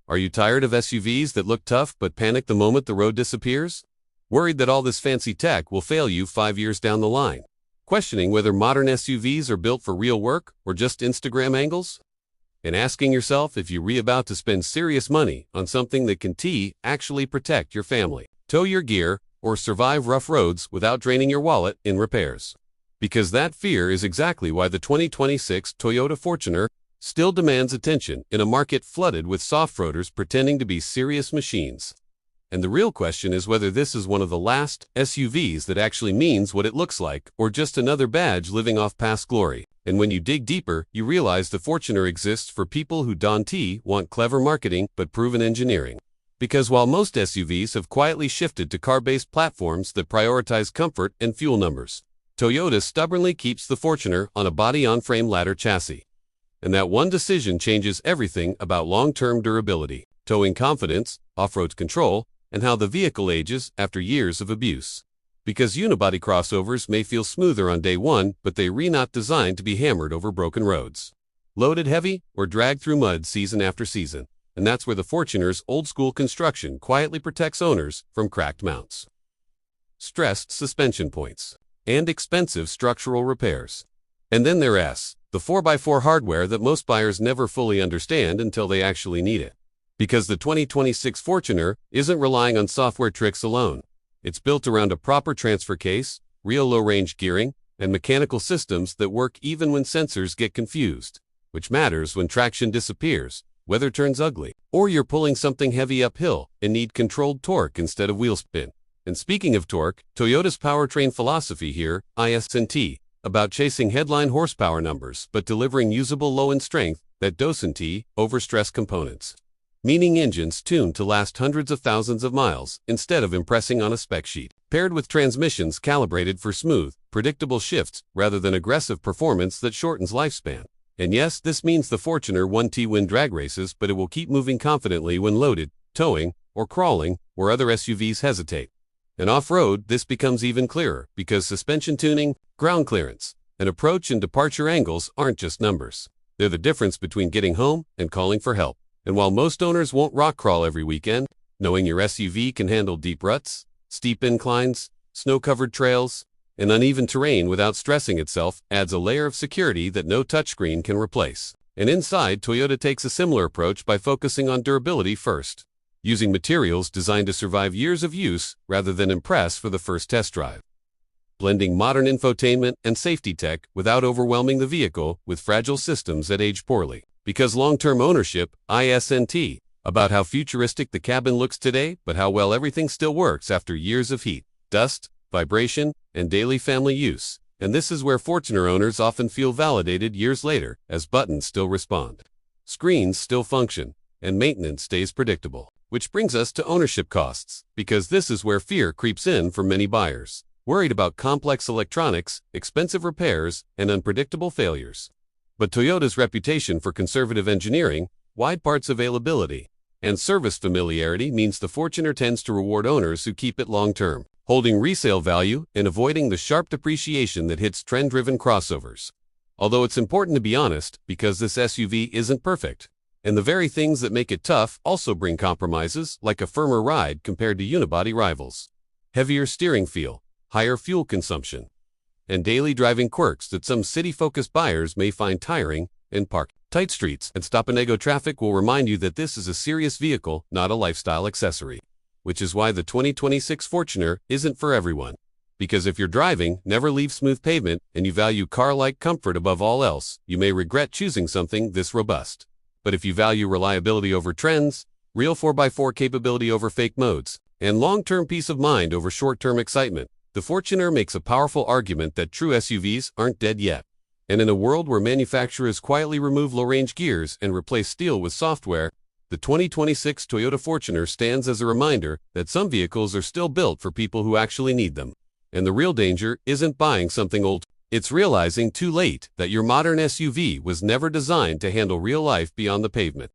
Are you tired of SUVs that look tough but panic the moment the road disappears? Worried that all this fancy tech will fail you 5 years down the line? Questioning whether modern SUVs are built for real work or just Instagram angles? And asking yourself if you're about to spend serious money on something that can actually protect your family, tow your gear, or survive rough roads without draining your wallet in repairs? Because that fear is exactly why the 2026 Toyota Fortuner still demands attention in a market flooded with soft-roaders pretending to be serious machines. And the real question is whether this is one of the last SUVs that actually means what it looks like, or just another badge living off past glory. And when you dig deeper, you realize the Fortuner exists for people who don't want clever marketing but proven engineering. Because while most SUVs have quietly shifted to car-based platforms that prioritize comfort and fuel numbers, Toyota stubbornly keeps the Fortuner on a body-on-frame ladder chassis. And that one decision changes everything about long-term durability, towing confidence, off-road control, and how the vehicle ages after years of abuse. Because unibody crossovers may feel smoother on day one, but they're not designed to be hammered over broken roads, loaded heavy, or dragged through mud season after season. And that's where the Fortuner's old-school construction quietly protects owners from cracked mounts, stressed suspension points, and expensive structural repairs. And then there's the 4x4 hardware that most buyers never fully understand until they actually need it. Because the 2026 Fortuner isn't relying on software tricks alone. It's built around a proper transfer case, real low-range gearing, and mechanical systems that work even when sensors get confused, which matters when traction disappears, weather turns ugly, or you're pulling something heavy uphill and need controlled torque instead of wheel spin. And speaking of torque, Toyota's powertrain philosophy here isn't about chasing headline horsepower numbers but delivering usable low-end strength that doesn't overstress components. Meaning engines tuned to last hundreds of thousands of miles instead of impressing on a spec sheet, paired with transmissions calibrated for smooth, predictable shifts rather than aggressive performance that shortens lifespan. And yes, this means the Fortuner won't win drag races, but it will keep moving confidently when loaded, towing, or crawling where other SUVs hesitate. And off-road, this becomes even clearer because suspension tuning, ground clearance, and approach and departure angles aren't just numbers. They're the difference between getting home and calling for help. And while most owners won't rock crawl every weekend, knowing your SUV can handle deep ruts, steep inclines, snow-covered trails, and uneven terrain without stressing itself adds a layer of security that no touchscreen can replace. And inside, Toyota takes a similar approach by focusing on durability first, using materials designed to survive years of use rather than impress for the first test drive. Blending modern infotainment and safety tech without overwhelming the vehicle with fragile systems that age poorly. Because long-term ownership isn't about how futuristic the cabin looks today, but how well everything still works after years of heat, dust, vibration, and daily family use. And this is where Fortuner owners often feel validated years later, as buttons still respond, screens still function, and maintenance stays predictable. Which brings us to ownership costs, because this is where fear creeps in for many buyers, worried about complex electronics, expensive repairs, and unpredictable failures. But Toyota's reputation for conservative engineering, wide parts availability, and service familiarity means the Fortuner tends to reward owners who keep it long-term, holding resale value and avoiding the sharp depreciation that hits trend-driven crossovers. Although it's important to be honest, because this SUV isn't perfect, and the very things that make it tough also bring compromises, like a firmer ride compared to unibody rivals, heavier steering feel, higher fuel consumption, and daily driving quirks that some city-focused buyers may find tiring and park. Tight streets and stop-and-go traffic will remind you that this is a serious vehicle, not a lifestyle accessory. Which is why the 2026 Fortuner isn't for everyone. Because if you're driving, never leave smooth pavement, and you value car-like comfort above all else, you may regret choosing something this robust. But if you value reliability over trends, real 4x4 capability over fake modes, and long-term peace of mind over short-term excitement, the Fortuner makes a powerful argument that true SUVs aren't dead yet. And in a world where manufacturers quietly remove low-range gears and replace steel with software, the 2026 Toyota Fortuner stands as a reminder that some vehicles are still built for people who actually need them. And the real danger isn't buying something old. It's realizing too late that your modern SUV was never designed to handle real life beyond the pavement.